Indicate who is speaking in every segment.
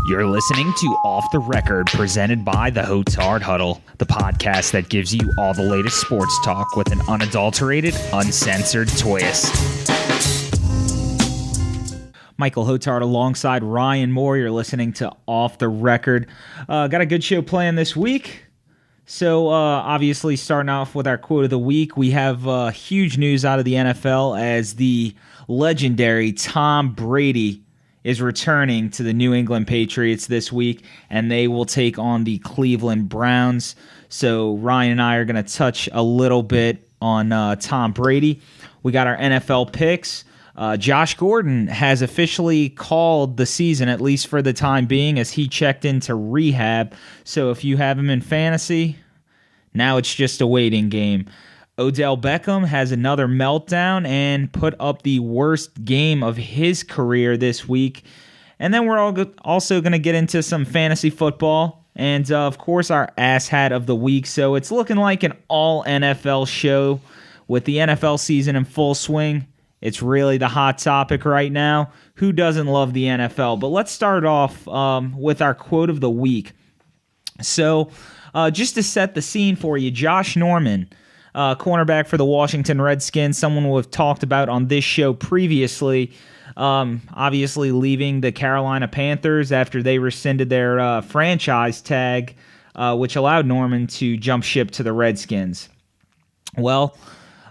Speaker 1: You're listening to Off the Record, presented by the Hotard Huddle, the podcast that gives you all the latest sports talk with an unadulterated, uncensored twist. Michael Hotard alongside Ryan Moore. You're listening to Off the Record. Got a good show planned this week. So obviously starting off with our quote of the week, we have huge news out of the NFL as the legendary Tom Brady is returning to the New England Patriots this week, and they will take on the Cleveland Browns. So Ryan and I are going to touch a little bit on Tom Brady. We got our NFL picks. Josh Gordon has officially called the season, at least for the time being, as he checked into rehab. So if you have him in fantasy, now it's just a waiting game. Odell Beckham has another meltdown and put up the worst game of his career this week. And then we're also going to get into some fantasy football and, of course, our Asshat of the week. So it's looking like an all-NFL show with the NFL season in full swing. It's really the hot topic right now. Who doesn't love the NFL? But let's start off with our quote of the week. So just to set the scene for you, Josh Norman, cornerback for the Washington Redskins, someone we've talked about on this show previously, obviously leaving the Carolina Panthers after they rescinded their franchise tag, which allowed Norman to jump ship to the Redskins. Well,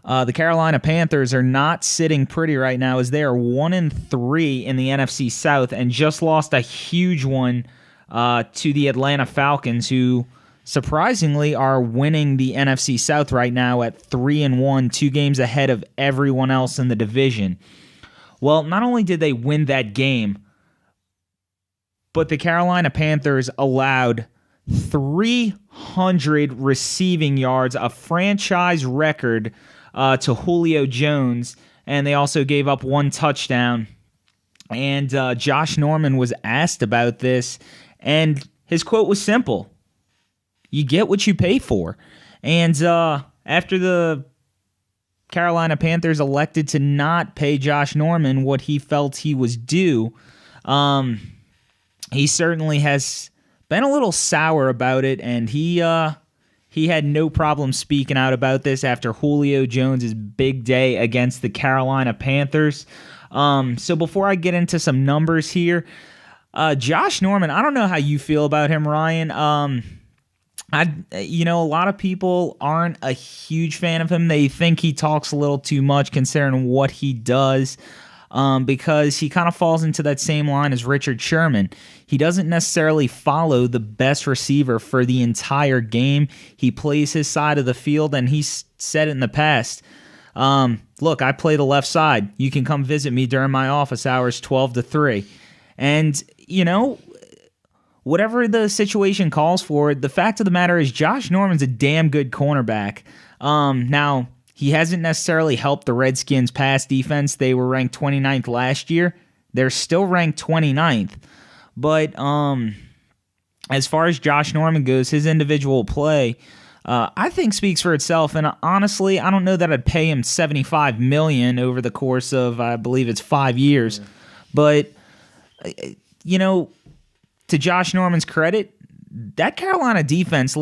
Speaker 1: the Carolina Panthers are not sitting pretty right now as they are 1-3 in the NFC South and just lost a huge one to the Atlanta Falcons, who surprisingly are winning the NFC South right now at 3-1, 2 games ahead of everyone else in the division. Well, not only did they win that game, but the Carolina Panthers allowed 300 receiving yards, a franchise record, to Julio Jones, and they also gave up 1 touchdown. And Josh Norman was asked about this, and his quote was simple: "You get what you pay for." And after the Carolina Panthers elected to not pay Josh Norman what he felt he was due, he certainly has been a little sour about it, and he had no problem speaking out about this after Julio Jones' big day against the Carolina Panthers. So before I get into some numbers here, Josh Norman, I don't know how you feel about him, Ryan. A lot of people aren't a huge fan of him. They think he talks a little too much considering what he does, because he kind of falls into that same line as Richard Sherman. He doesn't necessarily follow the best receiver for the entire game. He plays his side of the field, and he's said it in the past. Look, I play the left side. You can come visit me during my office hours, 12 to 3. And, whatever the situation calls for, the fact of the matter is Josh Norman's a damn good cornerback. Now, he hasn't necessarily helped the Redskins' pass defense. They were ranked 29th last year. They're still ranked 29th. But as far as Josh Norman goes, his individual play, I think speaks for itself. And honestly, I don't know that I'd pay him $75 million over the course of, I believe it's 5 years. Yeah. But, to Josh Norman's credit, that Carolina defense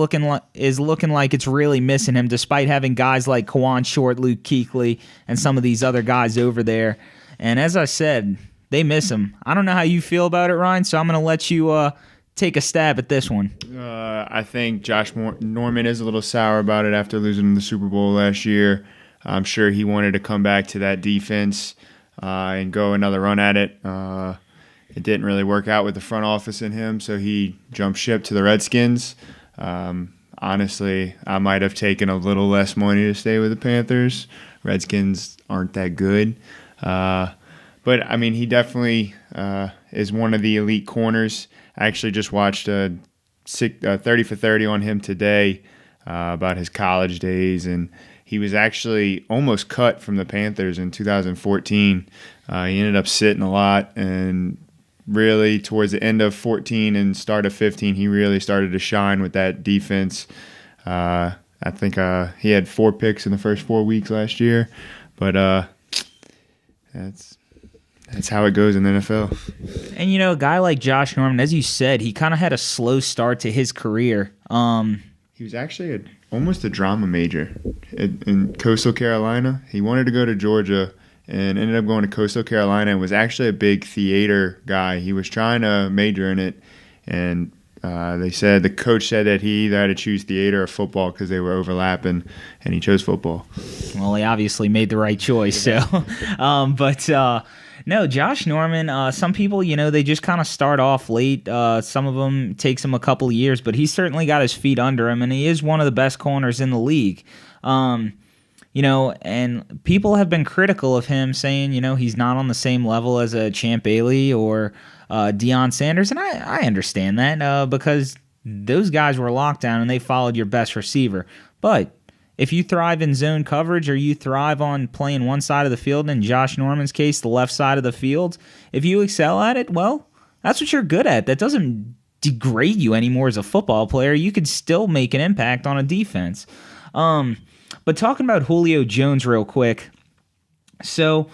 Speaker 1: is looking like it's really missing him, despite having guys like Kawan Short, Luke Kuechly, and some of these other guys over there. And as I said, they miss him. I don't know how you feel about it, Ryan, so I'm going to let you take a stab at this one.
Speaker 2: I think Josh Norman is a little sour about it after losing the Super Bowl last year. I'm sure he wanted to come back to that defense and go another run at it. It didn't really work out with the front office in him, so he jumped ship to the Redskins. Honestly, I might have taken a little less money to stay with the Panthers. Redskins aren't that good. But, I mean, he definitely is one of the elite corners. I actually just watched a 30 for 30 on him today about his college days, and he was actually almost cut from the Panthers in 2014. He ended up sitting a lot, and really towards the end of 14 and start of 15, he really started to shine with that defense. I think he had 4 picks in the first 4 weeks last year, but that's That's how it goes in the NFL.
Speaker 1: And, a guy like Josh Norman, as you said, he kind of had a slow start to his career.
Speaker 2: He was actually almost a drama major in Coastal Carolina. He wanted to go to Georgia and ended up going to Coastal Carolina and was actually a big theater guy. He was trying to major in it, and the coach said that he either had to choose theater or football because they were overlapping, and he chose football.
Speaker 1: Well, he obviously made the right choice. So, no, Josh Norman, some people, they just kind of start off late. Some of them takes him a couple of years, but he's certainly got his feet under him, and he is one of the best corners in the league. And people have been critical of him, saying, he's not on the same level as a Champ Bailey or Deion Sanders, and I understand that because those guys were locked down and they followed your best receiver. But if you thrive in zone coverage or you thrive on playing one side of the field, in Josh Norman's case, the left side of the field, if you excel at it, well, that's what you're good at. That doesn't degrade you anymore as a football player. You could still make an impact on a defense. But talking about Julio Jones real quick, so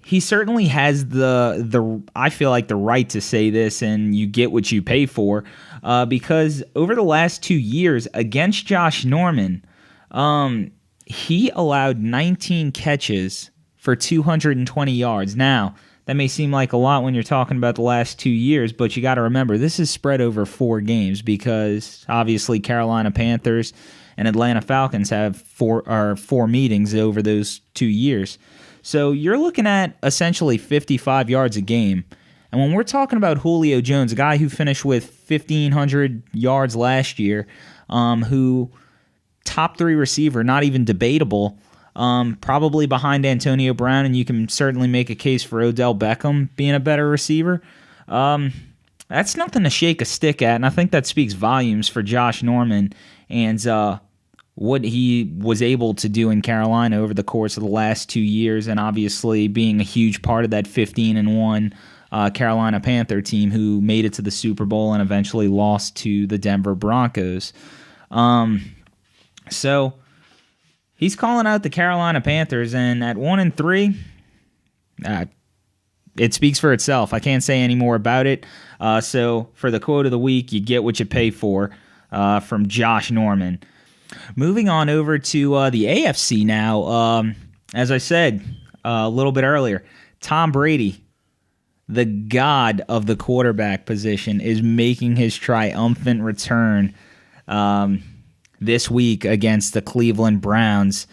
Speaker 1: he certainly has the I feel like the right to say this, and you get what you pay for, because over the last 2 years against Josh Norman, he allowed 19 catches for 220 yards. Now, that may seem like a lot when you're talking about the last 2 years, but you got to remember this is spread over 4 games because obviously Carolina Panthers and Atlanta Falcons have four meetings over those 2 years. So you're looking at essentially 55 yards a game. And when we're talking about Julio Jones, a guy who finished with 1,500 yards last year, who top 3 receiver, not even debatable, probably behind Antonio Brown, and you can certainly make a case for Odell Beckham being a better receiver. That's nothing to shake a stick at, and I think that speaks volumes for Josh Norman and what he was able to do in Carolina over the course of the last 2 years, and obviously being a huge part of that 15-1 Carolina Panther team who made it to the Super Bowl and eventually lost to the Denver Broncos. So he's calling out the Carolina Panthers, and at 1-3, it speaks for itself. I can't say any more about it. So for the quote of the week, you get what you pay for from Josh Norman. Moving on over to the AFC now. As I said a little bit earlier, Tom Brady, the god of the quarterback position, is making his triumphant return this week against the Cleveland Browns,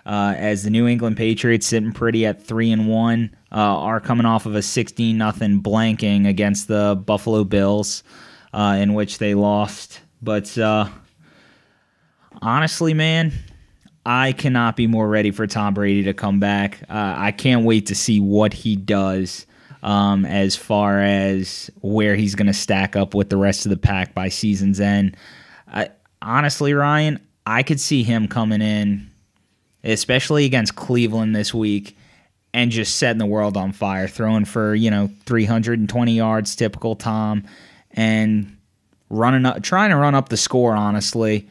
Speaker 1: as the New England Patriots, sitting pretty at 3-1, are coming off of a 16-0 blanking against the Buffalo Bills, in which they lost. But honestly, man, I cannot be more ready for Tom Brady to come back. I can't wait to see what he does as far as where he's going to stack up with the rest of the pack by season's end. Honestly, Ryan, I could see him coming in, especially against Cleveland this week, and just setting the world on fire, throwing for 320 yards, typical Tom, and trying to run up the score, honestly.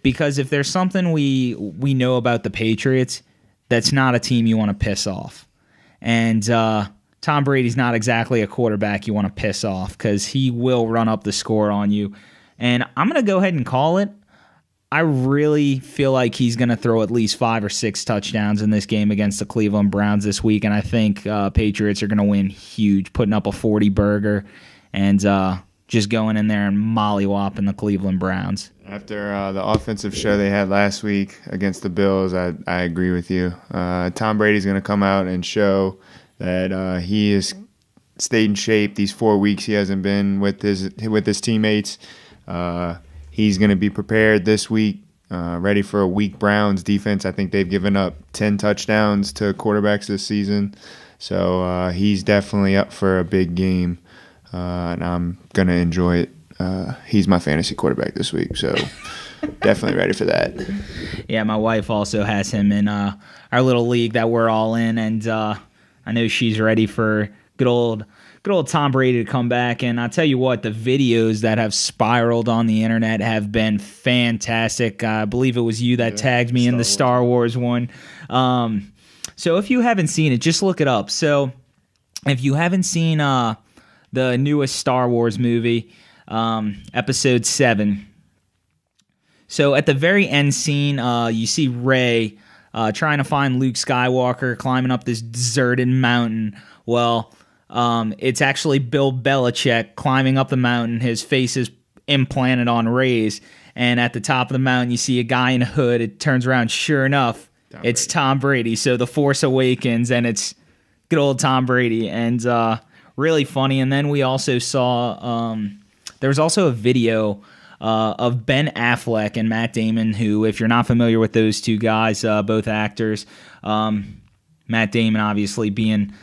Speaker 1: Because if there's something we know about the Patriots, that's not a team you want to piss off. And Tom Brady's not exactly a quarterback you want to piss off because he will run up the score on you. And I'm going to go ahead and call it. I really feel like he's going to throw at least 5 or 6 touchdowns in this game against the Cleveland Browns this week, and I think Patriots are going to win huge, putting up a 40-burger and just going in there and mollywopping the Cleveland Browns.
Speaker 2: After the offensive show they had last week against the Bills, I agree with you. Tom Brady's going to come out and show that he has stayed in shape these 4 weeks he hasn't been with his teammates. He's going to be prepared this week, ready for a weak Browns defense. I think they've given up 10 touchdowns to quarterbacks this season. So he's definitely up for a big game, and I'm going to enjoy it. He's my fantasy quarterback this week, so definitely ready for that.
Speaker 1: Yeah, my wife also has him in our little league that we're all in, and I know she's ready for good old Tom Brady to come back. And I'll tell you what, the videos that have spiraled on the internet have been fantastic. I believe it was you that tagged me in the Star Wars one. So if you haven't seen it, just look it up. So if you haven't seen the newest Star Wars movie, Episode 7, so at the very end scene, you see Rey trying to find Luke Skywalker, climbing up this deserted mountain. Well, it's actually Bill Belichick climbing up the mountain. His face is implanted on Rey's, and at the top of the mountain, you see a guy in a hood. It turns around, sure enough, it's Tom Brady. So the Force Awakens, and it's good old Tom Brady, and really funny. And then we also saw there was also a video of Ben Affleck and Matt Damon, who, if you're not familiar with those two guys, both actors, Matt Damon obviously being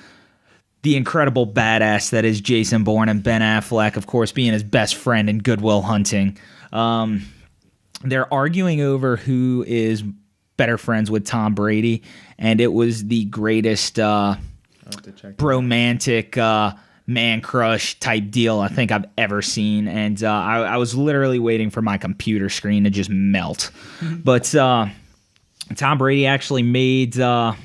Speaker 1: the incredible badass that is Jason Bourne, and Ben Affleck, of course, being his best friend in Good Will Hunting. They're arguing over who is better friends with Tom Brady, and it was the greatest romantic man crush type deal I think I've ever seen, and I was literally waiting for my computer screen to just melt. But Tom Brady actually made a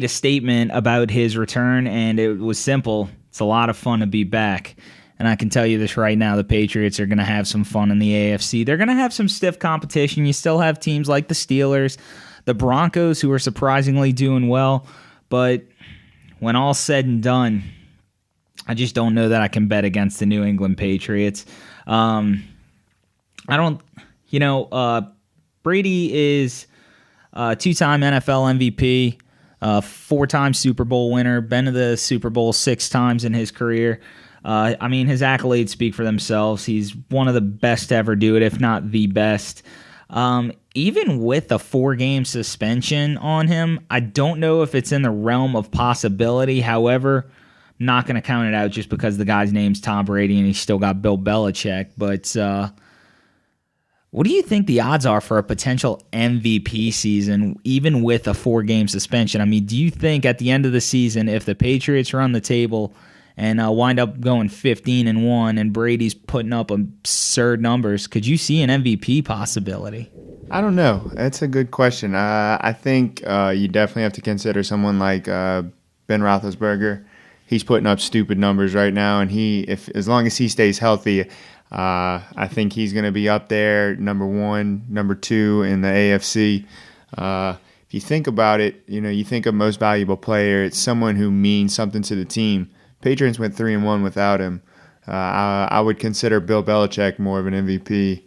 Speaker 1: statement about his return, and it was simple. It's a lot of fun to be back. And I can tell you this right now, the Patriots are going to have some fun in the AFC. They're going to have some stiff competition. You still have teams like the Steelers, the Broncos, who are surprisingly doing well. But when all's said and done, I just don't know that I can bet against the New England Patriots. Brady is a two-time NFL MVP, four-time Super Bowl winner, been to the Super Bowl 6 times in his career. His accolades speak for themselves. He's one of the best to ever do it, if not the best. Even with a 4-game suspension on him, I don't know if it's in the realm of possibility. However, I'm not going to count it out just because the guy's name's Tom Brady and he's still got Bill Belichick. But what do you think the odds are for a potential MVP season, even with a 4-game suspension? I mean, do you think at the end of the season, if the Patriots run the table and wind up going 15-1, and Brady's putting up absurd numbers, could you see an MVP possibility?
Speaker 2: I don't know. That's a good question. I think you definitely have to consider someone like Ben Roethlisberger. He's putting up stupid numbers right now, and as long as he stays healthy, I think he's going to be up there, number 1, number 2 in the AFC. If you think about it, you think of most valuable player, it's someone who means something to the team. Patriots went 3-1 without him. I would consider Bill Belichick more of an MVP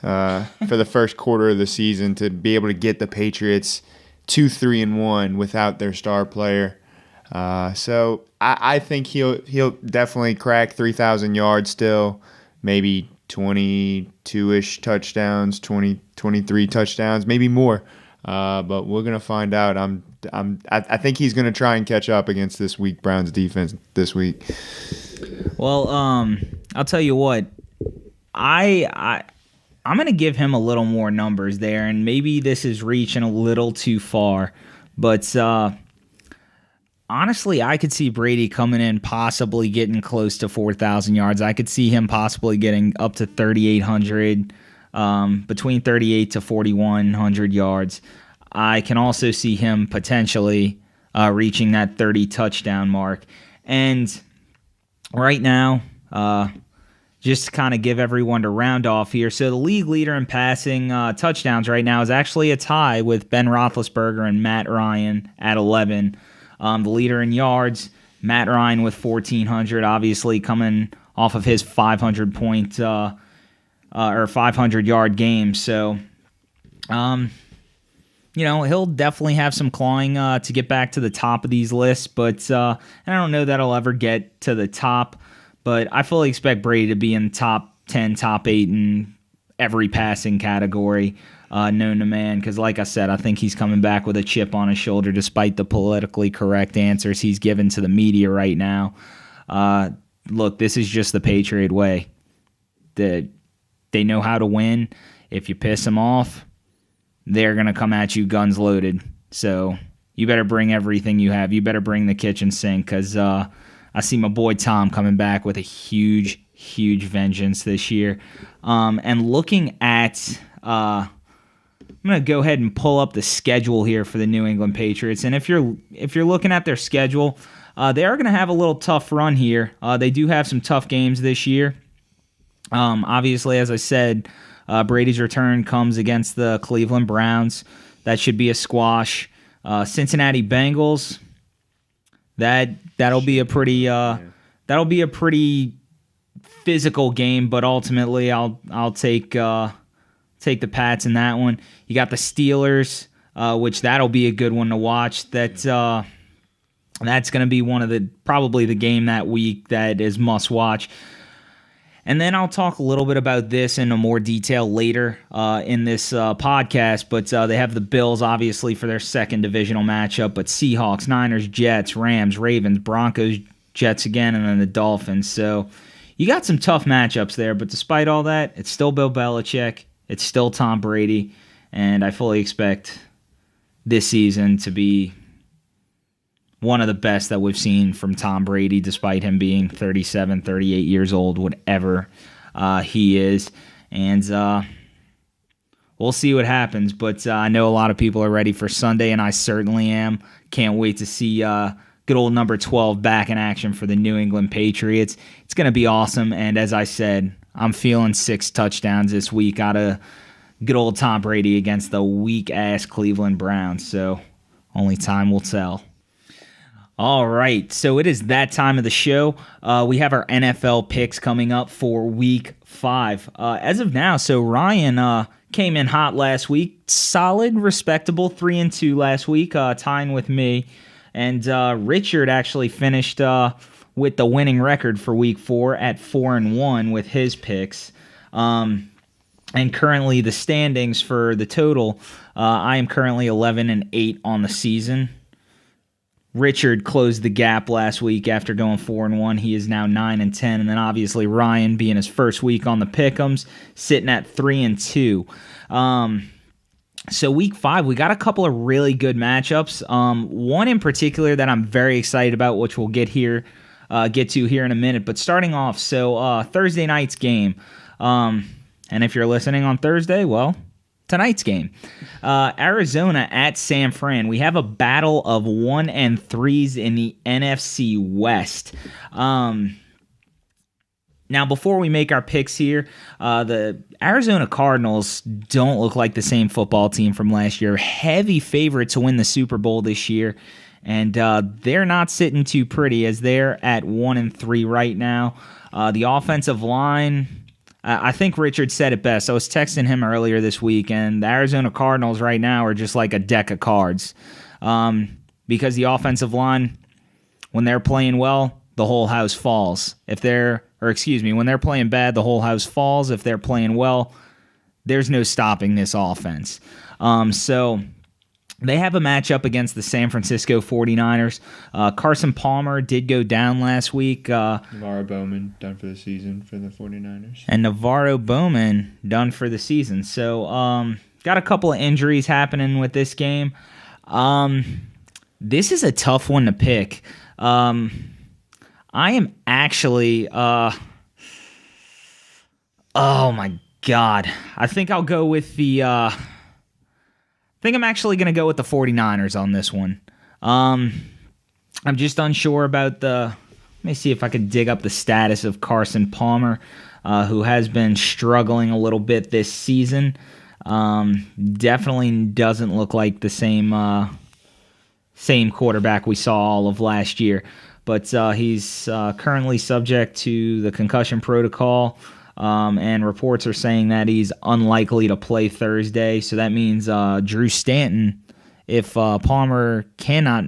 Speaker 2: for the first quarter of the season, to be able to get the Patriots to 3-1 without their star player. So I think he'll definitely crack 3,000 yards still, maybe 22-ish touchdowns, 23 touchdowns, maybe more. But we're gonna find out. I think he's gonna try and catch up against this weak Browns defense this week.
Speaker 1: Well, I'll tell you what, I'm gonna give him a little more numbers there, and maybe this is reaching a little too far, but honestly, I could see Brady coming in, possibly getting close to 4,000 yards. I could see him possibly getting up to 3,800. Between 38 to 4,100 yards. I can also see him potentially reaching that 30 touchdown mark. And right now, just to kind of give everyone to round off here, so the league leader in passing touchdowns right now is actually a tie with Ben Roethlisberger and Matt Ryan at 11. The leader in yards, Matt Ryan with 1,400, obviously coming off of his 500-point or 500-yard game. So, he'll definitely have some clawing to get back to the top of these lists. But I don't know that he'll ever get to the top. But I fully expect Brady to be in top 10, top 8 in every passing category known to man. Because like I said, I think he's coming back with a chip on his shoulder despite the politically correct answers he's given to the media right now. Look, this is just the Patriot way. They know how to win. If you piss them off, they're going to come at you guns loaded. So you better bring everything you have. You better bring the kitchen sink, because I see my boy Tom coming back with a huge, huge vengeance this year. And looking at I'm going to go ahead and pull up the schedule here for the New England Patriots. And if you're looking at their schedule, they are going to have a little tough run here. They do have some tough games this year. Obviously, as I said, Brady's return comes against the Cleveland Browns. That should be a squash. Cincinnati Bengals. That'll be a pretty physical game, but ultimately I'll take the Pats in that one. You got the Steelers, which that'll be a good one to watch. That's going to be probably the game that week that is must watch. And then I'll talk a little bit about this in a more detail later in this podcast. But they have the Bills, obviously, for their second divisional matchup. But Seahawks, Niners, Jets, Rams, Ravens, Broncos, Jets again, and then the Dolphins. So you got some tough matchups there. But despite all that, it's still Bill Belichick. It's still Tom Brady. And I fully expect this season to be one of the best that we've seen from Tom Brady, despite him being 37, 38 years old, whatever he is. And we'll see what happens. But I know a lot of people are ready for Sunday, and I certainly am. Can't wait to see good old number 12 back in action for the New England Patriots. It's going to be awesome. And as I said, I'm feeling 6 touchdowns this week out of good old Tom Brady against the weak-ass Cleveland Browns. So only time will tell. All right, so it is that time of the show. We have our NFL picks coming up for Week 5. As of now, so Ryan came in hot last week. Solid, respectable 3-2 last week, tying with me. And Richard actually finished with the winning record for Week 4 at 4-1 with his picks. And currently the standings for the total, I am currently 11-8 on the season. Richard closed the gap last week after going 4-1. He is now 9-10, and then obviously Ryan, being his first week on the pick'ems, sitting at 3-2. So Week 5, we got a couple of really good matchups. One in particular that I'm very excited about, which we'll get to here in a minute. But starting off, so Thursday night's game, and if you're listening on Thursday, well, tonight's game. Arizona at San Fran. We have a battle of 1-3s in the NFC West. Now, before we make our picks here, the Arizona Cardinals don't look like the same football team from last year. Heavy favorite to win the Super Bowl this year. And they're not sitting too pretty as they're at 1-3 right now. The offensive line, I think Richard said it best. I was texting him earlier this week, and the Arizona Cardinals right now are just like a deck of cards. Because the offensive line, when they're playing well, the whole house falls. When they're playing bad, the whole house falls. If they're playing well, there's no stopping this offense. So they have a matchup against the San Francisco 49ers. Carson Palmer did go down last week.
Speaker 2: Navarro Bowman done for the season for the 49ers.
Speaker 1: And Navarro Bowman done for the season. So got a couple of injuries happening with this game. This is a tough one to pick. I am actually... oh my God. I think I'll go with the... I think I'm actually going to go with the 49ers on this one. I'm just unsure about Let me see if I can dig up the status of Carson Palmer, who has been struggling a little bit this season. Definitely doesn't look like the same quarterback we saw all of last year. But he's currently subject to the concussion protocol. And reports are saying that he's unlikely to play Thursday. So that means Drew Stanton, if Palmer cannot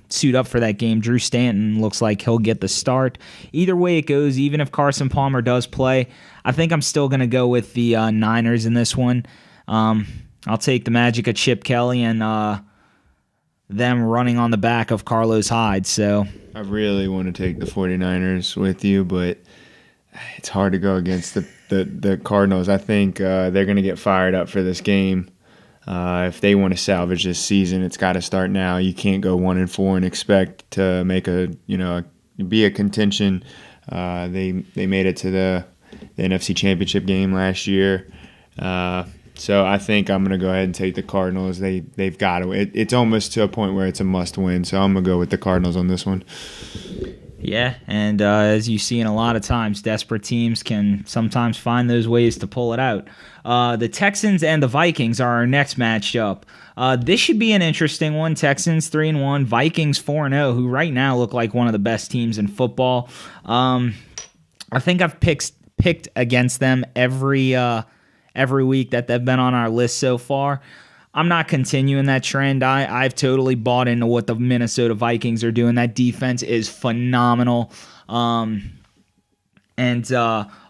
Speaker 1: suit up for that game, Drew Stanton looks like he'll get the start. Either way it goes, even if Carson Palmer does play, I think I'm still going to go with the Niners in this one. I'll take the magic of Chip Kelly and them running on the back of Carlos Hyde. So
Speaker 2: I really want to take the 49ers with you, but it's hard to go against the Cardinals. I think they're going to get fired up for this game. If they want to salvage this season, it's got to start now. You can't go 1-4 and expect to make be a contention. They made it to the NFC Championship game last year. So I think I'm going to go ahead and take the Cardinals. They've got to. It's almost to a point where it's a must-win. So I'm going to go with the Cardinals on this one.
Speaker 1: Yeah, and as you see in a lot of times, desperate teams can sometimes find those ways to pull it out. The Texans and the Vikings are our next matchup. This should be an interesting one. Texans 3-1, Vikings 4-0, who right now look like one of the best teams in football. I think I've picked against them every week that they've been on our list so far. I'm not continuing that trend. I've totally bought into what the Minnesota Vikings are doing. That defense is phenomenal. And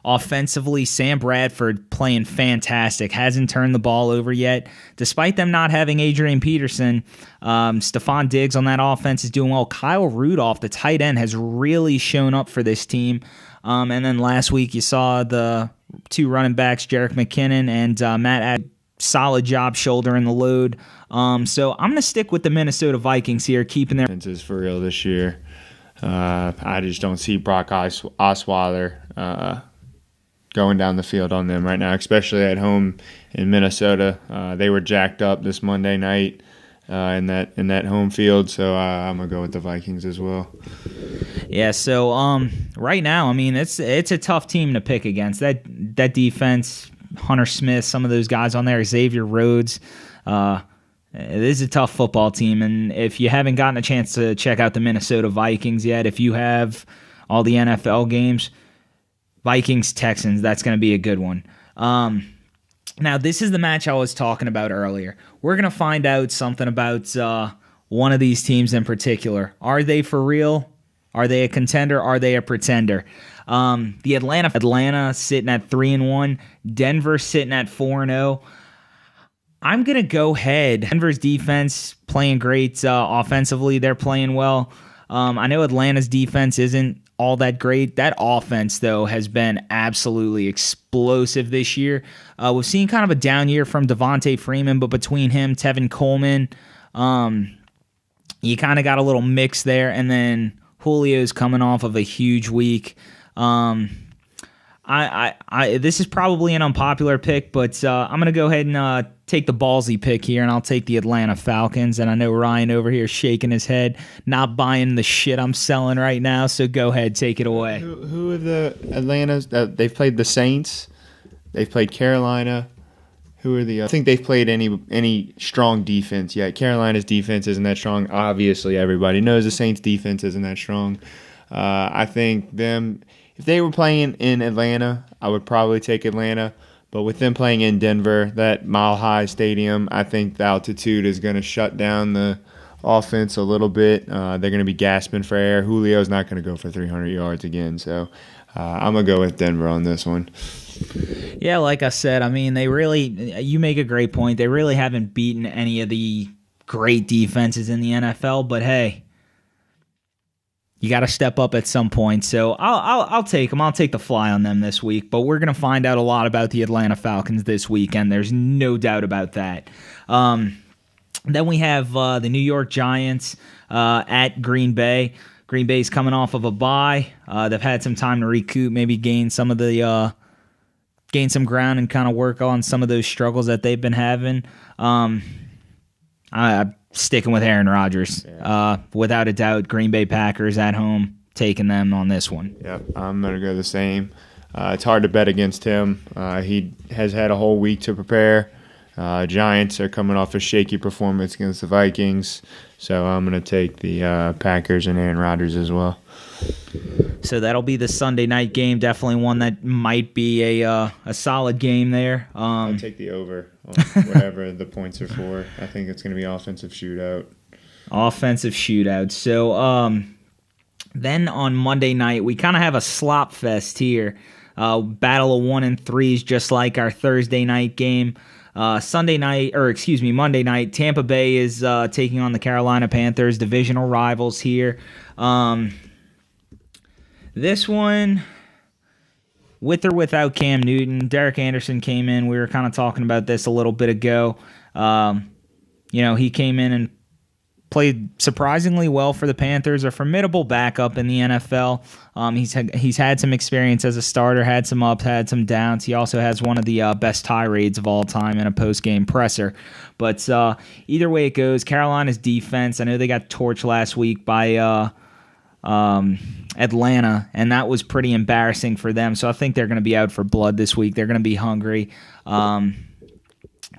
Speaker 1: offensively, Sam Bradford playing fantastic. Hasn't turned the ball over yet. Despite them not having Adrian Peterson, Stephon Diggs on that offense is doing well. Kyle Rudolph, the tight end, has really shown up for this team. And then last week you saw the two running backs, Jerick McKinnon and Matt Ad. Solid job shouldering the load. So I'm going to stick with the Minnesota Vikings here, keeping their
Speaker 2: defenses for real this year. I just don't see Brock Osweiler going down the field on them right now, especially at home in Minnesota. They were jacked up this Monday night in that home field, so I'm going to go with the Vikings as well.
Speaker 1: Yeah, so right now, I mean, it's a tough team to pick against. That defense, Hunter Smith, some of those guys on there, Xavier Rhodes. It is a tough football team, and if you haven't gotten a chance to check out the Minnesota Vikings yet, if you have all the NFL games, Vikings-Texans, that's going to be a good one. Now, this is the match I was talking about earlier. We're going to find out something about one of these teams in particular. Are they for real? Are they a contender? Are they a pretender? The Atlanta sitting at 3-1, Denver sitting at 4-0. I'm gonna go ahead. Denver's defense playing great offensively; they're playing well. I know Atlanta's defense isn't all that great. That offense, though, has been absolutely explosive this year. We've seen kind of a down year from Devontae Freeman, but between him, Tevin Coleman, you kind of got a little mix there, and then Julio's coming off of a huge week. This is probably an unpopular pick, but I'm going to go ahead and take the ballsy pick here, and I'll take the Atlanta Falcons. And I know Ryan over here shaking his head, not buying the shit I'm selling right now, so go ahead, take it away.
Speaker 2: Who are the Atlanta's? They've played the Saints. They've played Carolina. Who are the? I think they've played any strong defense yet. Carolina's defense isn't that strong. Obviously, everybody knows the Saints' defense isn't that strong. I think them. If they were playing in Atlanta, I would probably take Atlanta. But with them playing in Denver, that mile-high stadium, I think the altitude is going to shut down the offense a little bit. They're going to be gasping for air. Julio's not going to go for 300 yards again. So I'm going to go with Denver on this one.
Speaker 1: Yeah, like I said, I mean, you make a great point. They really haven't beaten any of the great defenses in the NFL. But, hey, you got to step up at some point. So I'll take them. I'll take the fly on them this week. But we're going to find out a lot about the Atlanta Falcons this weekend. There's no doubt about that. Then we have the New York Giants at Green Bay. Green Bay's coming off of a bye. They've had some time to recoup, maybe gain some ground and kind of work on some of those struggles that they've been having. I'm sticking with Aaron Rodgers. Yeah. Without a doubt, Green Bay Packers at home, taking them on this one.
Speaker 2: Yep, I'm going to go the same. It's hard to bet against him. He has had a whole week to prepare. Giants are coming off a shaky performance against the Vikings, so I'm going to take the Packers and Aaron Rodgers as well.
Speaker 1: So that'll be the Sunday night game. Definitely one that might be a solid game there.
Speaker 2: I'll take the over on whatever the points are for. I think it's going to be offensive shootout.
Speaker 1: Offensive shootout. So then on Monday night, we kind of have a slop fest here. Battle of 1 and 3s, just like our Thursday night game. Monday night, Tampa Bay is taking on the Carolina Panthers, divisional rivals here. This one, with or without Cam Newton, Derek Anderson came in. We were kind of talking about this a little bit ago. He came in and played surprisingly well for the Panthers, a formidable backup in the NFL. He's had some experience as a starter, had some ups, had some downs. He also has one of the best tirades of all time in a post-game presser. But either way it goes, Carolina's defense, I know they got torched last week by Atlanta, and that was pretty embarrassing for them. So I think they're going to be out for blood this week. They're going to be hungry.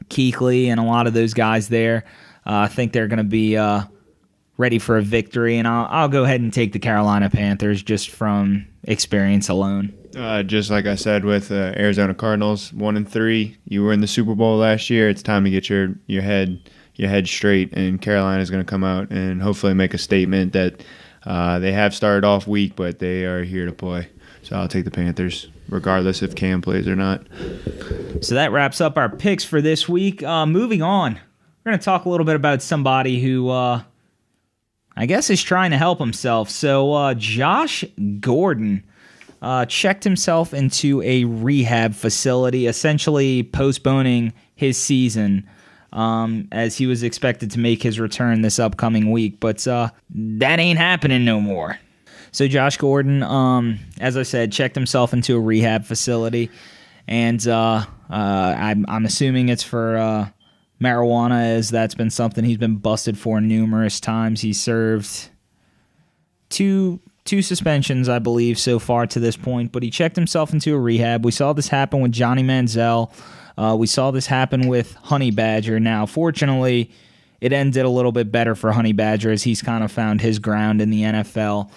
Speaker 1: Kuechly and a lot of those guys there, I think they're going to be ready for a victory, and I'll go ahead and take the Carolina Panthers just from experience alone.
Speaker 2: Just like I said with Arizona Cardinals, 1-3. You were in the Super Bowl last year. It's time to get your head straight, and Carolina is going to come out and hopefully make a statement that they have started off weak, but they are here to play. So I'll take the Panthers, regardless if Cam plays or not.
Speaker 1: So that wraps up our picks for this week. Moving on, we're going to talk a little bit about somebody who I guess is trying to help himself. So Josh Gordon checked himself into a rehab facility, essentially postponing his season as he was expected to make his return this upcoming week. But that ain't happening no more. So Josh Gordon, as I said, checked himself into a rehab facility, and I'm assuming it's for marijuana, as that's been something he's been busted for numerous times. He served two suspensions, I believe, so far to this point, but he checked himself into a rehab. We saw this happen with Johnny Manziel. We saw this happen with Honey Badger. Now, fortunately, it ended a little bit better for Honey Badger as he's kind of found his ground in the NFL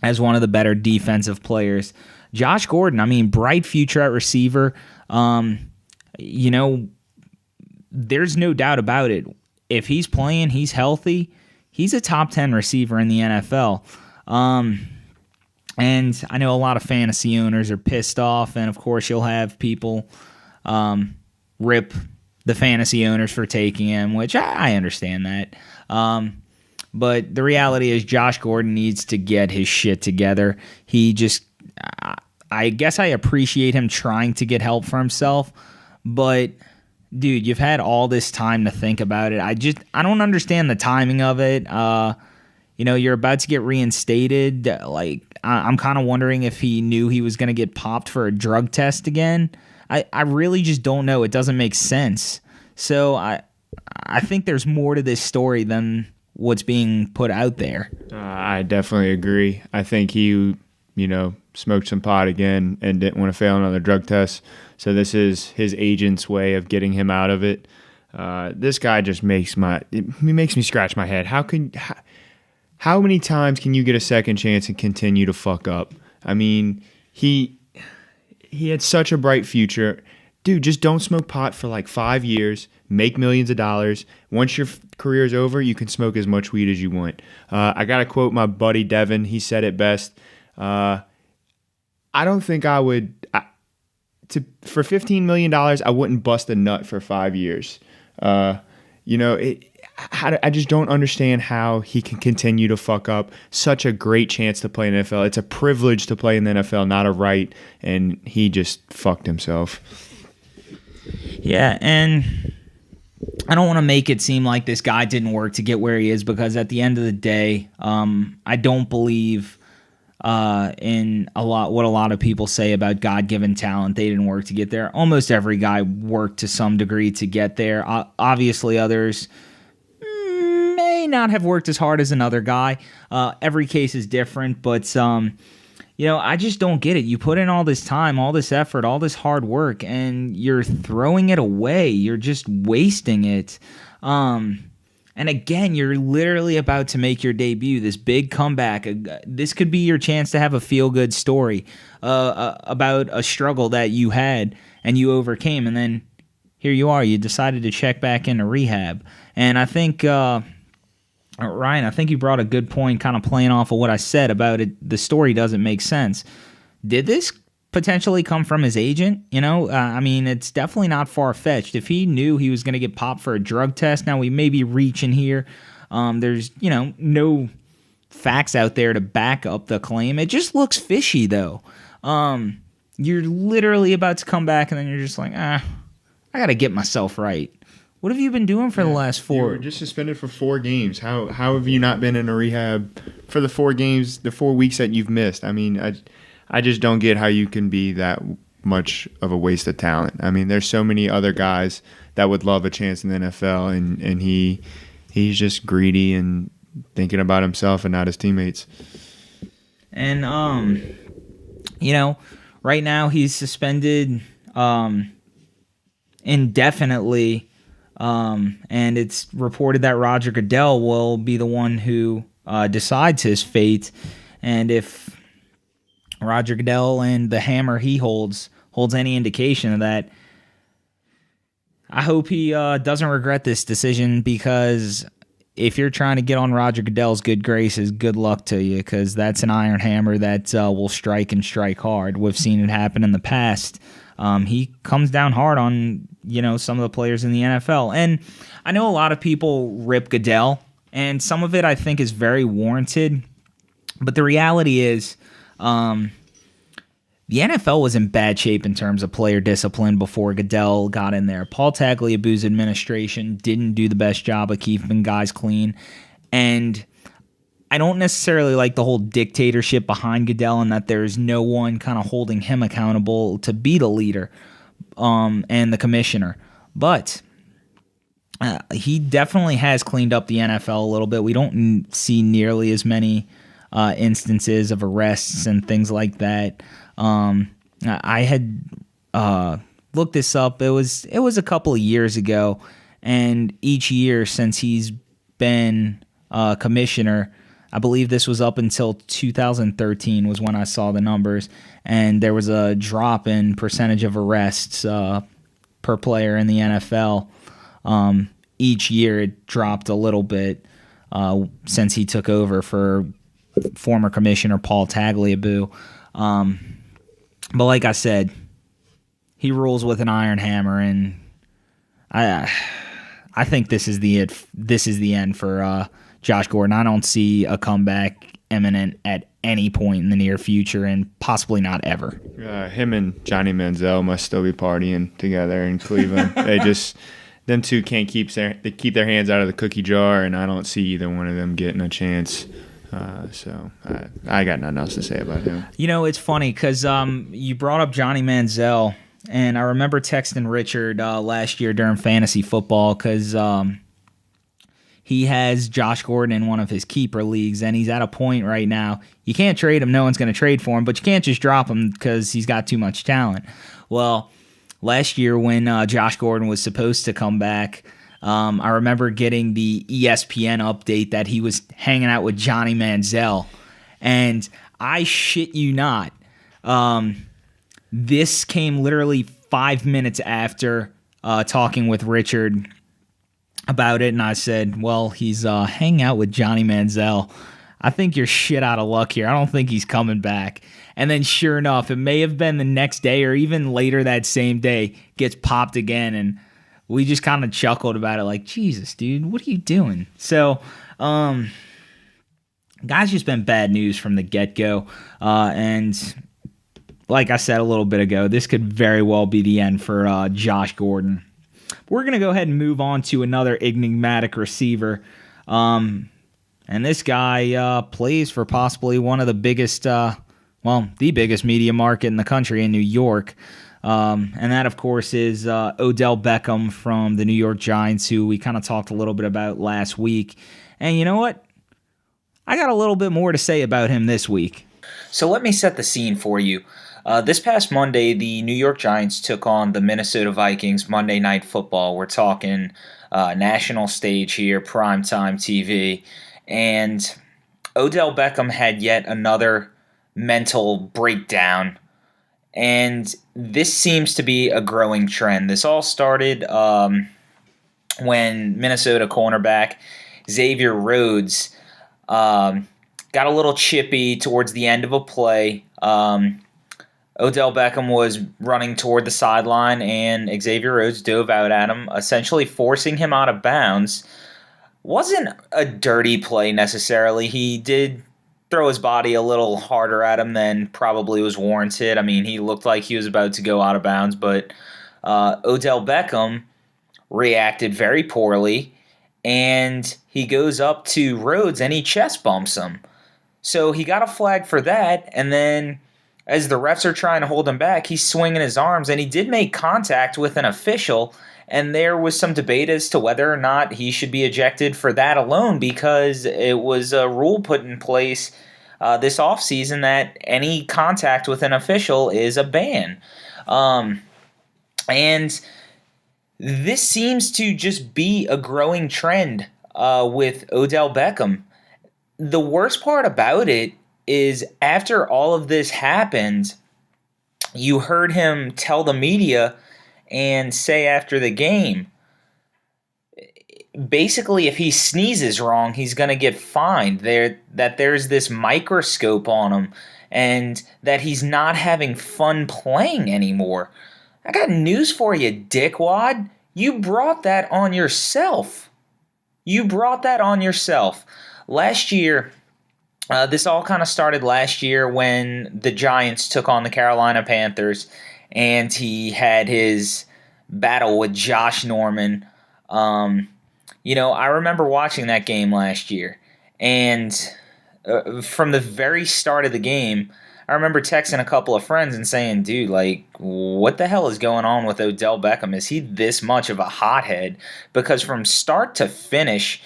Speaker 1: as one of the better defensive players. Josh Gordon, I mean, bright future at receiver. There's no doubt about it. If he's playing, he's healthy, he's a top 10 receiver in the NFL. And I know a lot of fantasy owners are pissed off, and of course you'll have people rip the fantasy owners for taking him, which I understand that. But the reality is Josh Gordon needs to get his shit together. I guess I appreciate him trying to get help for himself, but dude, you've had all this time to think about it. I don't understand the timing of it. You're about to get reinstated. I'm kind of wondering if he knew he was going to get popped for a drug test again. I really just don't know. It doesn't make sense. So I think there's more to this story than what's being put out there.
Speaker 2: I definitely agree. I think he, smoked some pot again and didn't want to fail another drug test. So this is his agent's way of getting him out of it. This guy just makes me scratch my head. How many times can you get a second chance and continue to fuck up? I mean, he had such a bright future. Dude, just don't smoke pot for like 5 years, make millions of dollars. Once your career's over, you can smoke as much weed as you want. I got to quote my buddy Devin. He said it best. I don't think I would... for $15 million, I wouldn't bust a nut for 5 years. I just don't understand how he can continue to fuck up. Such a great chance to play in the NFL. It's a privilege to play in the NFL, not a right. And he just fucked himself.
Speaker 1: Yeah, and I don't want to make it seem like this guy didn't work to get where he is, because at the end of the day, I don't believe in what a lot of people say about God-given talent. They didn't work to get there. Almost every guy worked to some degree to get there. Obviously, others may not have worked as hard as another guy. Every case is different, but I just don't get it. You put in all this time, all this effort, all this hard work, and you're throwing it away. You're just wasting it. And again, you're literally about to make your debut, this big comeback. This could be your chance to have a feel-good story about a struggle that you had and you overcame. And then here you are. You decided to check back into rehab. And I think, Ryan, I think you brought a good point kind of playing off of what I said about it. The story doesn't make sense. Did this potentially come from his agent? It's definitely not far-fetched. If he knew he was going to get popped for a drug test, now we may be reaching here. There's, no facts out there to back up the claim. It just looks fishy, though. You're literally about to come back, and then you're just like, I got to get myself right. What have you been doing for the last 4?
Speaker 2: You were just suspended for 4 games. How have you not been in a rehab for the 4 games, the 4 weeks that you've missed? I mean, I just don't get how you can be that much of a waste of talent. I mean, there's so many other guys that would love a chance in the NFL, and he's just greedy and thinking about himself and not his teammates.
Speaker 1: And right now he's suspended indefinitely. And it's reported that Roger Goodell will be the one who decides his fate. And if Roger Goodell and the hammer he holds any indication of that, I hope he doesn't regret this decision, because if you're trying to get on Roger Goodell's good graces, good luck to you, because that's an iron hammer that will strike and strike hard. We've seen it happen in the past. He comes down hard on, some of the players in the NFL. And I know a lot of people rip Goodell, and some of it I think is very warranted. But the reality is the NFL was in bad shape in terms of player discipline before Goodell got in there. Paul Tagliabue's administration didn't do the best job of keeping guys clean. And I don't necessarily like the whole dictatorship behind Goodell, and that there's no one kind of holding him accountable to be the leader and the commissioner. But he definitely has cleaned up the NFL a little bit. We don't see nearly as many instances of arrests and things like that. I had looked this up. It was a couple of years ago, and each year since he's been commissioner, I believe this was up until 2013 was when I saw the numbers, and there was a drop in percentage of arrests per player in the NFL. Each year it dropped a little bit since he took over for former commissioner Paul Tagliabue. But like I said, he rules with an iron hammer, and I think this is the end for Josh Gordon. I don't see a comeback imminent at any point in the near future, and possibly not ever.
Speaker 2: Him and Johnny Manziel must still be partying together in Cleveland. Them two can't keep their hands out of the cookie jar, and I don't see either one of them getting a chance. So I got nothing else to say about him.
Speaker 1: It's funny because you brought up Johnny Manziel, and I remember texting Richard last year during fantasy football because he has Josh Gordon in one of his keeper leagues, and he's at a point right now. You can't trade him. No one's going to trade for him, but you can't just drop him because he's got too much talent. Well, last year when Josh Gordon was supposed to come back, I remember getting the ESPN update that he was hanging out with Johnny Manziel. And I shit you not, this came literally 5 minutes after talking with Richard about it, and I said, well, he's hanging out with Johnny Manziel. I think you're shit out of luck here. I don't think he's coming back. And then sure enough, it may have been the next day or even later that same day, gets popped again, and we just kind of chuckled about it like, Jesus, dude, what are you doing? So, guys, just been bad news from the get-go. And like I said a little bit ago, this could very well be the end for Josh Gordon. We're going to go ahead and move on to another enigmatic receiver. And this guy plays for possibly one of the biggest, the biggest media market in the country in New York. And that, of course, is Odell Beckham from the New York Giants, who we kind of talked a little bit about last week. And you know what? I got a little bit more to say about him this week. So let me set the scene for you. This past Monday, the New York Giants took on the Minnesota Vikings Monday Night Football. We're talking national stage here, primetime TV. And Odell Beckham had yet another mental breakdown. And this seems to be a growing trend. This all started when Minnesota cornerback Xavier Rhodes got a little chippy towards the end of a play. Odell Beckham was running toward the sideline, and Xavier Rhodes dove out at him, essentially forcing him out of bounds. Wasn't a dirty play necessarily. He did throw his body a little harder at him than probably was warranted. I mean, he looked like he was about to go out of bounds, but Odell Beckham reacted very poorly, and he goes up to Rhodes and he chest bumps him. So he got a flag for that, and then as the refs are trying to hold him back, he's swinging his arms, and he did make contact with an official, and there was some debate as to whether or not he should be ejected for that alone, because it was a rule put in place this offseason that any contact with an official is a ban. And this seems to just be a growing trend with Odell Beckham. The worst part about it is after all of this happened, you heard him tell the media and say after the game, basically if he sneezes wrong, he's going to get fined. There's this microscope on him and that he's not having fun playing anymore. I got news for you, dickwad. You brought that on yourself. Last year, this all kind of started last year when the Giants took on the Carolina Panthers, and he had his battle with Josh Norman. I remember watching that game last year, and from the very start of the game, I remember texting a couple of friends and saying, dude, like, what the hell is going on with Odell Beckham? Is he this much of a hothead? Because from start to finish,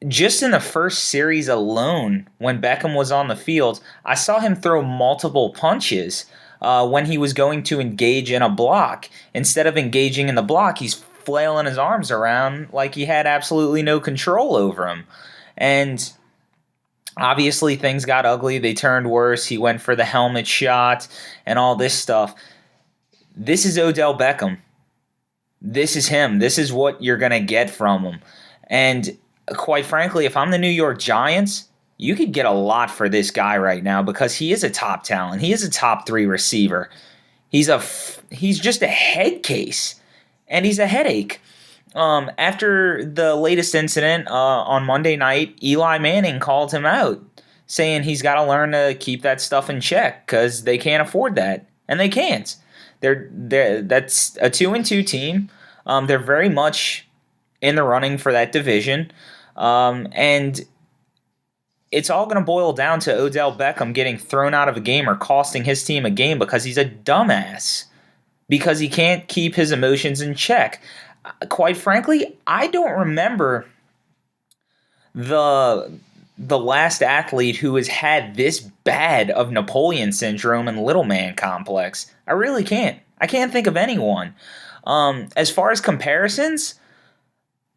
Speaker 1: just in the first series alone, when Beckham was on the field, I saw him throw multiple punches when he was going to engage in a block. Instead of engaging in the block, he's flailing his arms around like he had absolutely no control over him. And obviously, things got ugly. They turned worse. He went for the helmet shot and all this stuff. This is Odell Beckham. This is him. This is what you're going to get from him. And quite frankly, if I'm the New York Giants, you could get a lot for this guy right now because he is a top talent. He is a top 3 receiver. He's just a head case, and he's a headache. After the latest incident on Monday night, Eli Manning called him out, saying he's got to learn to keep that stuff in check because they can't afford that, and they can't. That's a 2-2 team. They're very much in the running for that division, and it's all going to boil down to Odell Beckham getting thrown out of a game or costing his team a game because he's a dumbass, because he can't keep his emotions in check. Quite frankly, I don't remember the last athlete who has had this bad of Napoleon syndrome and little man complex. I really can't. I can't think of anyone. As far as comparisons,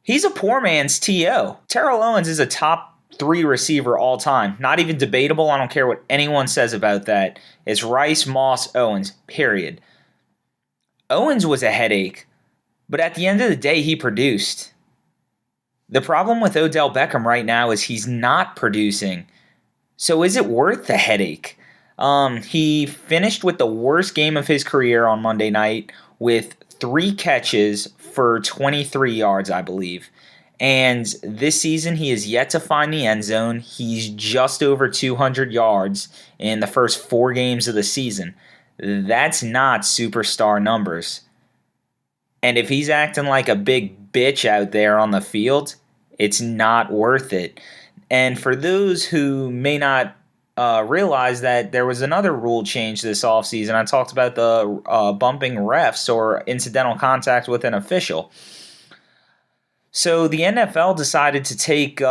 Speaker 1: he's a poor man's T.O. Terrell Owens is a top 3 receiver all time. Not even debatable. I don't care what anyone says about that. It's Rice, Moss, Owens, period. Owens was a headache. But at the end of the day, he produced. The problem with Odell Beckham right now is he's not producing. So is it worth the headache? He finished with the worst game of his career on Monday night with 3 catches for 23 yards, I believe. And this season, he is yet to find the end zone. He's just over 200 yards in the first 4 games of the season. That's not superstar numbers. And if he's acting like a big bitch out there on the field, it's not worth it. And for those who may not realize that there was another rule change this offseason, I talked about the bumping refs or incidental contact with an official. So the NFL decided to take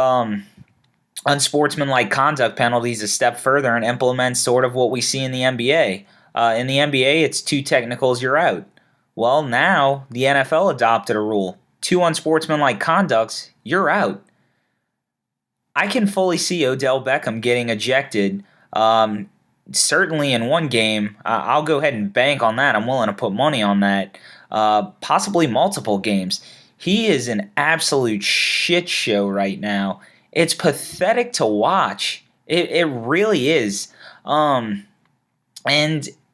Speaker 1: unsportsmanlike conduct penalties a step further and implement sort of what we see in the NBA. In the NBA, it's 2 technicals, you're out. Well, now the NFL adopted a rule. 2 unsportsmanlike conducts, you're out. I can fully see Odell Beckham getting ejected. Certainly in one game. I'll go ahead and bank on that. I'm willing to put money on that. Possibly multiple games. He is an absolute shit show right now. It's pathetic to watch. It really is. And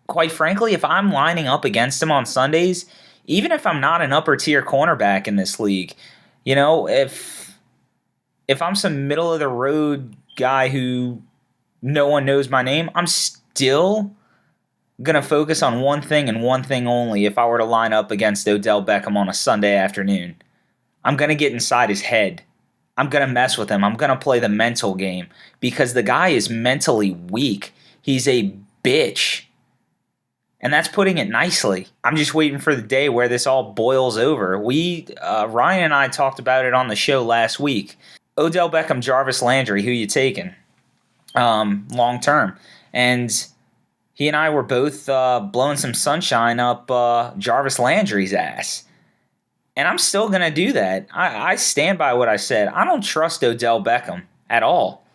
Speaker 1: quite frankly, if I'm lining up against him on Sundays, even if I'm not an upper tier cornerback in this league, if I'm some middle of the road guy who no one knows my name, I'm still going to focus on one thing and one thing only if I were to line up against Odell Beckham on a Sunday afternoon. I'm going to get inside his head. I'm going to mess with him. I'm going to play the mental game because the guy is mentally weak. He's a bitch. And that's putting it nicely. I'm just waiting for the day where this all boils over. Ryan and I talked about it on the show last week. Odell Beckham, Jarvis Landry, who you taking long term? And he and I were both blowing some sunshine up Jarvis Landry's ass. And I'm still going to do that. I stand by what I said. I don't trust Odell Beckham at all.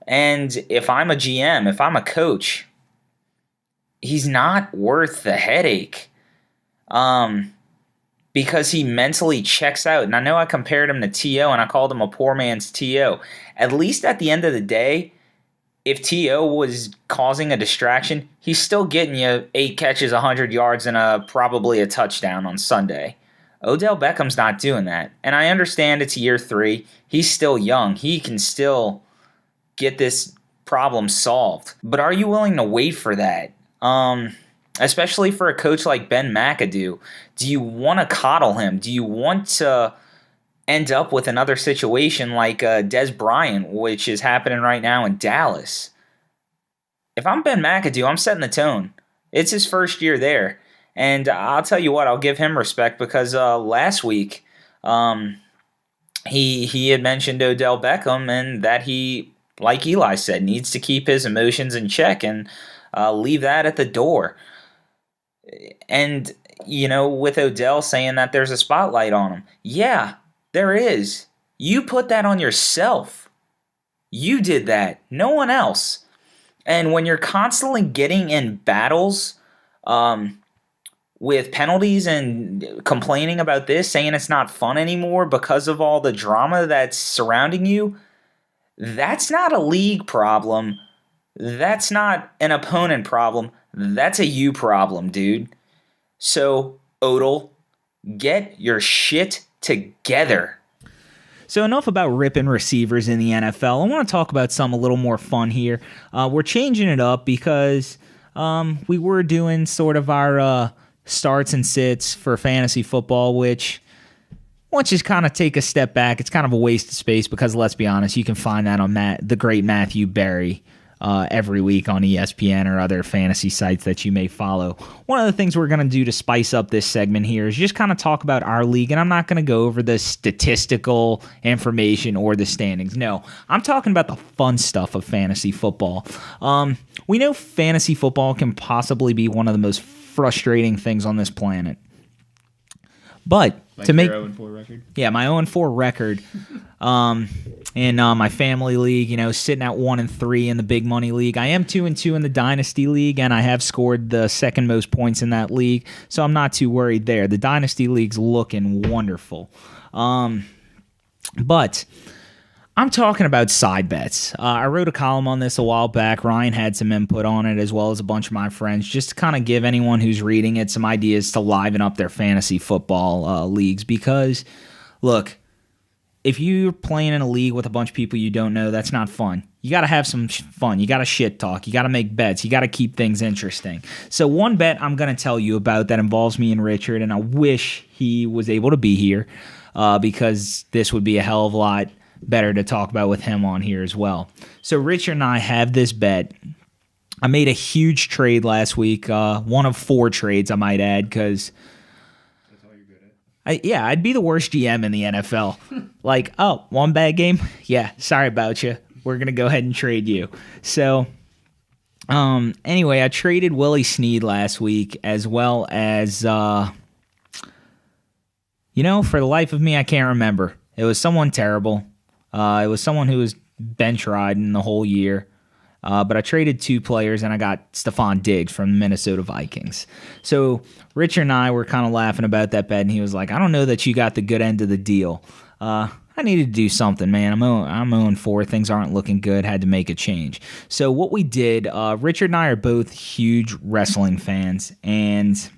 Speaker 1: And if I'm a GM, if I'm a coach, he's not worth the headache because he mentally checks out. And I know I compared him to T.O. and I called him a poor man's T.O. At least at the end of the day, if T.O. was causing a distraction, he's still getting you 8 catches, 100 yards, and probably a touchdown on Sunday. Odell Beckham's not doing that. And I understand it's year 3. He's still young. He can still get this problem solved. But are you willing to wait for that? Especially for a coach like Ben McAdoo. Do you want to coddle him? Do you want to end up with another situation like Des Bryant, which is happening right now in Dallas? If I'm Ben McAdoo, I'm setting the tone. It's his first year there. And I'll tell you what, I'll give him respect because last week he had mentioned Odell Beckham and that he, like Eli said, needs to keep his emotions in check and leave that at the door. And, with Odell saying that there's a spotlight on him. Yeah, there is. You put that on yourself. You did that. No one else. And when you're constantly getting in battles with penalties and complaining about this, saying it's not fun anymore because of all the drama that's surrounding you, that's not a league problem. That's not an opponent problem. That's a you problem, dude. So, Odell, get your shit together. So enough about ripping receivers in the NFL. I want to talk about something a little more fun here. We're changing it up because we were doing sort of our starts and sits for fantasy football, which once you kind of take a step back, it's kind of a waste of space because, let's be honest, you can find that on the great Matthew Berry every week on ESPN or other fantasy sites that you may follow. One of the things we're going to do to spice up this segment here is just kind of talk about our league, and I'm not going to go over the statistical information or the standings. No, I'm talking about the fun stuff of fantasy football. We know fantasy football can possibly be one of the most frustrating things on this planet. But to make
Speaker 2: your 0-4 record?
Speaker 1: Yeah, my 0-4 record in my family league, sitting at 1-3 in the big money league. I am 2-2 in the dynasty league, and I have scored the second most points in that league, so I'm not too worried there. The dynasty league's looking wonderful. But I'm talking about side bets. I wrote a column on this a while back. Ryan had some input on it, as well as a bunch of my friends, just to kind of give anyone who's reading it some ideas to liven up their fantasy football leagues. Because, look, if you're playing in a league with a bunch of people you don't know, that's not fun. You got to have some fun. You got to shit talk. You got to make bets. You got to keep things interesting. So one bet I'm going to tell you about that involves me and Richard, and I wish he was able to be here because this would be a hell of a lot better to talk about with him on here as well. So Richard and I have this bet. I made a huge trade last week, one of 4 trades I might add, because
Speaker 2: that's all you're good at.
Speaker 1: I'd be the worst GM in the NFL. Like, oh, one bad game? Yeah, sorry about you. We're going to go ahead and trade you. So anyway, I traded Willie Snead last week, as well as, for the life of me, I can't remember. It was someone terrible. It was someone who was bench riding the whole year. But I traded 2 players, and I got Stephon Diggs from the Minnesota Vikings. So Richard and I were kind of laughing about that bet, and he was like, I don't know that you got the good end of the deal. I needed to do something, man. I'm 0-4. Things aren't looking good. Had to make a change. So what we did, Richard and I are both huge wrestling fans, and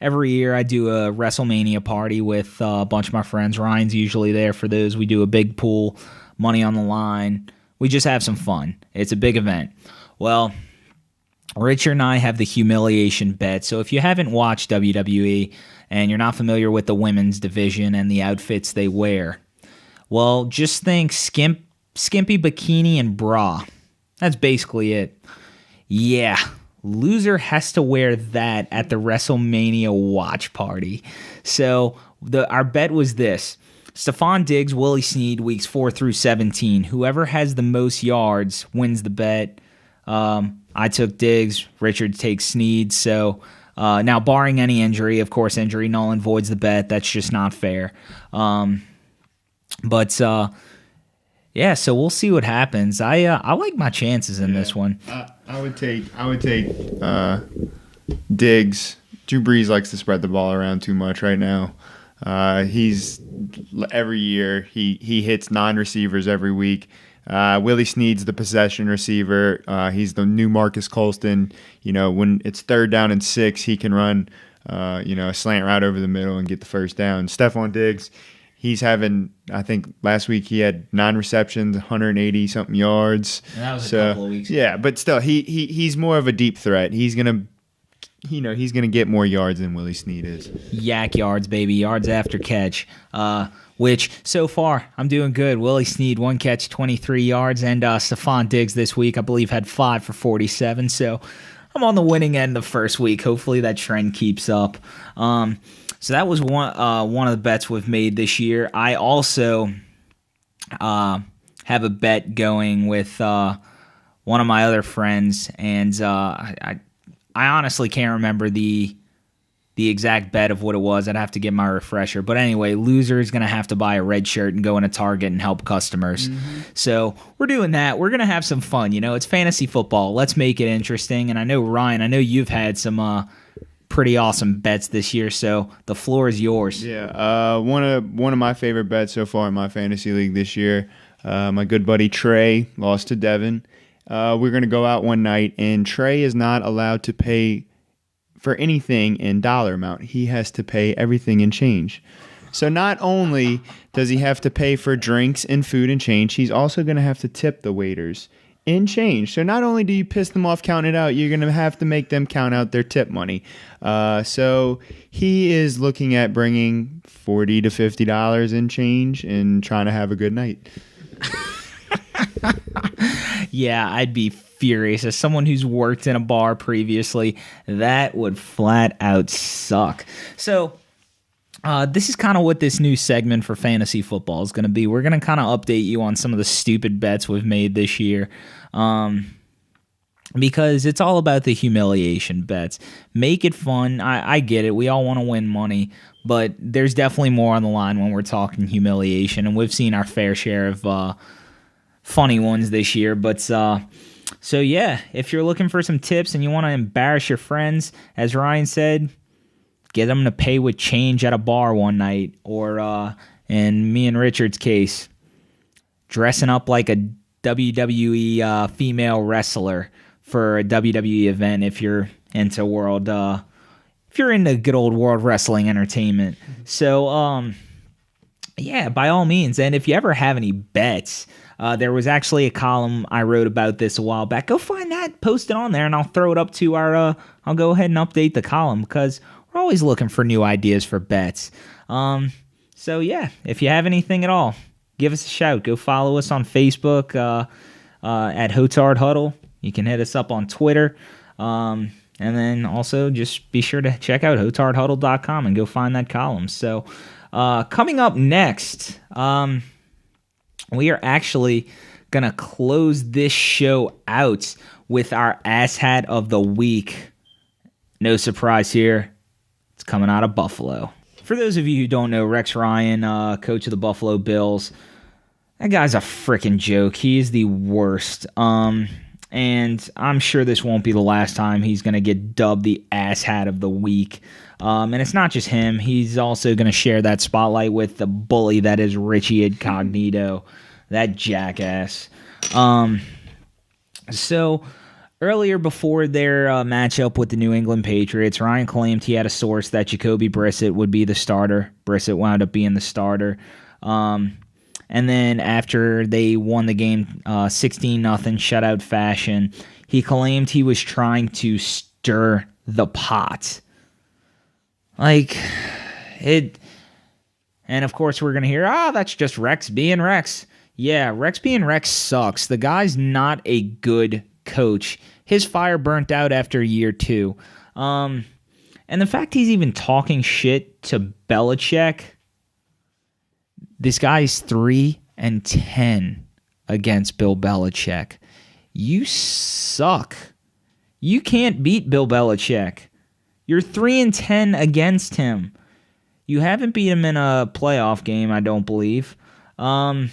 Speaker 1: every year I do a WrestleMania party with a bunch of my friends. Ryan's usually there for those. We do a big pool, money on the line. We just have some fun. It's a big event. Well, Richard and I have the humiliation bet. So if you haven't watched WWE and you're not familiar with the women's division and the outfits they wear, well, just think skimpy bikini and bra. That's basically it. Yeah, loser has to wear that at the WrestleMania watch party. So our bet was this. Stephon Diggs, Willie Snead, weeks 4 through 17. Whoever has the most yards wins the bet. I took Diggs. Richard takes Snead. So now, barring any injury, of course, injury null and voids the bet. That's just not fair. Yeah, so we'll see what happens. I like my chances in this one.
Speaker 2: I would take Diggs. Drew Brees likes to spread the ball around too much right now. He's every year he hits non-receivers every week. Willie Snead's the possession receiver. He's the new Marcus Colston. When it's 3rd down and 6, he can run a slant route over the middle and get the first down. Stephon Diggs, he's having, I think last week he had 9 receptions, 180 something yards.
Speaker 1: And that was a couple of weeks ago.
Speaker 2: Yeah, but still, he's more of a deep threat. He's gonna get more yards than Willie Snead is.
Speaker 1: Yak yards, baby, yards after catch. Which so far I'm doing good. Willie Snead 1 catch, 23 yards, and Stephon Diggs this week I believe had 5 for 47. So I'm on the winning end the first week. Hopefully that trend keeps up. So that was one of the bets we've made this year. I also have a bet going with one of my other friends, and I honestly can't remember the exact bet of what it was. I'd have to get my refresher. But anyway, loser is going to have to buy a red shirt and go into Target and help customers. Mm-hmm. So we're doing that. We're going to have some fun. It's fantasy football. Let's make it interesting. And I know, Ryan, you've had some pretty awesome bets this year, so the floor is yours.
Speaker 2: Yeah, one of my favorite bets so far in my fantasy league this year, my good buddy Trey lost to Devin. We're going to go out one night, and Trey is not allowed to pay for anything in dollar amount. He has to pay everything in change. So not only does he have to pay for drinks and food and change, he's also going to have to tip the waiters in change. So not only do you piss them off counting it out, you're going to have to make them count out their tip money. So he is looking at bringing $40 to $50 in change and trying to have a good night.
Speaker 1: Yeah, I'd be furious. As someone who's worked in a bar previously, that would flat out suck. So this is kind of what this new segment for fantasy football is going to be. We're going to kind of update you on some of the stupid bets we've made this year, because it's all about the humiliation bets. Make it fun. I get it. We all want to win money, but there's definitely more on the line when we're talking humiliation, and we've seen our fair share of funny ones this year. But so yeah, if you're looking for some tips and you want to embarrass your friends, as Ryan said, get them to pay with change at a bar one night, or in me and Richard's case, dressing up like a WWE female wrestler for a WWE event if you're into good old world wrestling entertainment. So yeah, by all means. And if you ever have any bets, there was actually a column I wrote about this a while back. Go find that, post it on there, and I'll throw it up to our I'll go ahead and update the column, because we're always looking for new ideas for bets. So yeah, if you have anything at all, give us a shout. Go follow us on Facebook at Hotard Huddle. You can hit us up on Twitter. And then also just be sure to check out hotardhuddle.com and go find that column. So coming up next, we are actually going to close this show out with our Asshat of the week. No surprise here. It's coming out of Buffalo. For those of you who don't know, Rex Ryan, coach of the Buffalo Bills, that guy's a freaking joke. He is the worst. And I'm sure this won't be the last time he's going to get dubbed the Asshat of the week. And it's not just him. He's also going to share that spotlight with the bully that is Richie Incognito, that jackass. So earlier, before their matchup with the New England Patriots, Ryan claimed he had a source that Jacoby Brissett would be the starter. Brissett wound up being the starter. And then after they won the game 16-0 shutout fashion, He claimed he was trying to stir the pot. Like, it... And, of course, we're going to hear, that's just Rex being Rex. Yeah, Rex being Rex sucks. The guy's not a good coach. His fire burnt out after year 2. And the fact he's even talking shit to Belichick, this guy's 3-10 against Bill Belichick. You suck. You can't beat Bill Belichick. You're 3-10 against him. You haven't beat him in a playoff game, I don't believe. I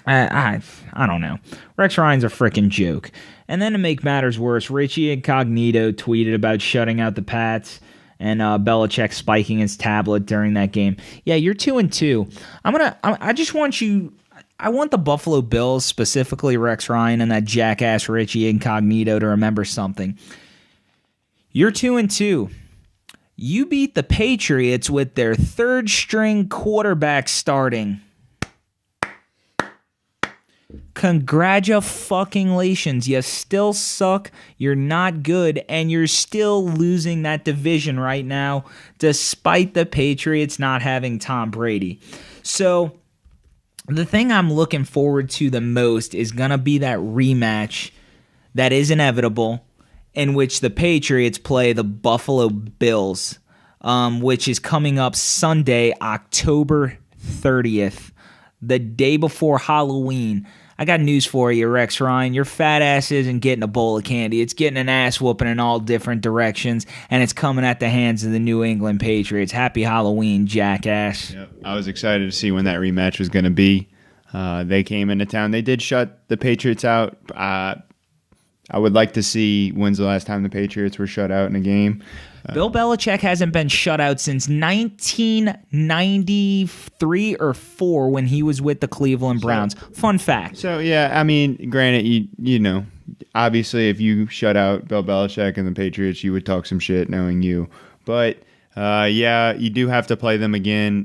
Speaker 1: don't know. Rex Ryan's a freaking joke. And then to make matters worse, Richie Incognito tweeted about shutting out the Pats and Belichick spiking his tablet during that game. Yeah, you're 2-2. I just want you. I want the Buffalo Bills, specifically Rex Ryan and that jackass Richie Incognito, to remember something. You're 2-2. You beat the Patriots with their third-string quarterback starting. Congratulations. You still suck. You're not good, and you're still losing that division right now, despite the Patriots not having Tom Brady. So, the thing I'm looking forward to the most is going to be that rematch that is inevitable, in which the Patriots play the Buffalo Bills, which is coming up Sunday, October 30th, the day before Halloween. I got news for you, Rex Ryan. Your fat ass isn't getting a bowl of candy. It's getting an ass whooping in all different directions, and it's coming at the hands of the New England Patriots. Happy Halloween, jackass.
Speaker 2: Yep. I was excited to see when that rematch was going to be. They came into town. They did shut the Patriots out. I would like to see when's the last time the Patriots were shut out in a game.
Speaker 1: Bill Belichick hasn't been shut out since 1993 or 4 when he was with the Cleveland Browns. Fun fact.
Speaker 2: So, yeah, I mean, granted, you know, obviously if you shut out Bill Belichick and the Patriots, you would talk some shit knowing you. But, yeah, you do have to play them again.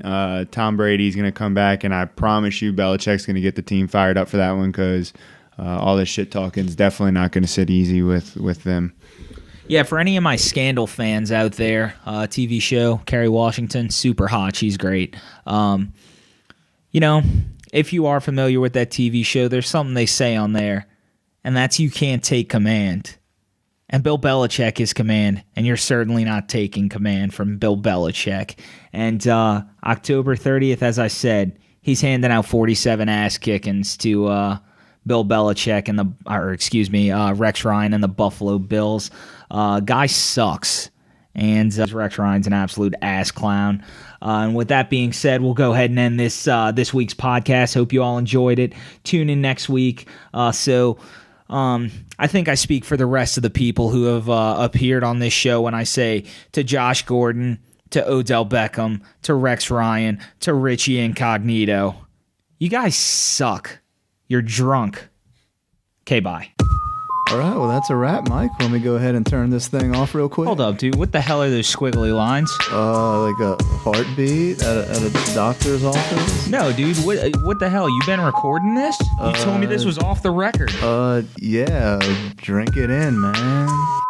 Speaker 2: Tom Brady's going to come back, and I promise you Belichick's going to get the team fired up for that one because all this shit talking is definitely not going to sit easy with them.
Speaker 1: Yeah, for any of my Scandal fans out there, TV show, Kerry Washington, super hot. She's great. You know, if you are familiar with that TV show, there's something they say on there, and that's you can't take command. And Bill Belichick is command, and you're certainly not taking command from Bill Belichick. And October 30th, as I said, he's handing out 47 ass kickings to Bill Belichick and Rex Ryan and the Buffalo Bills. Guy sucks, and Rex Ryan's an absolute ass clown. And with that being said, we'll go ahead and end this week's podcast. Hope you all enjoyed it. Tune in next week. I think I speak for the rest of the people who have appeared on this show when I say to Josh Gordon, to Odell Beckham, to Rex Ryan, to Richie Incognito, you guys suck. You're drunk. Okay, bye.
Speaker 3: All right, well, that's a wrap, Mike. Let me go ahead and turn this thing off real quick.
Speaker 1: Hold up, dude. What the hell are those squiggly lines?
Speaker 3: Like a heartbeat at a doctor's office?
Speaker 1: No, dude. What the hell? You been recording this? You told me this was off the record.
Speaker 3: Yeah. Drink it in, man.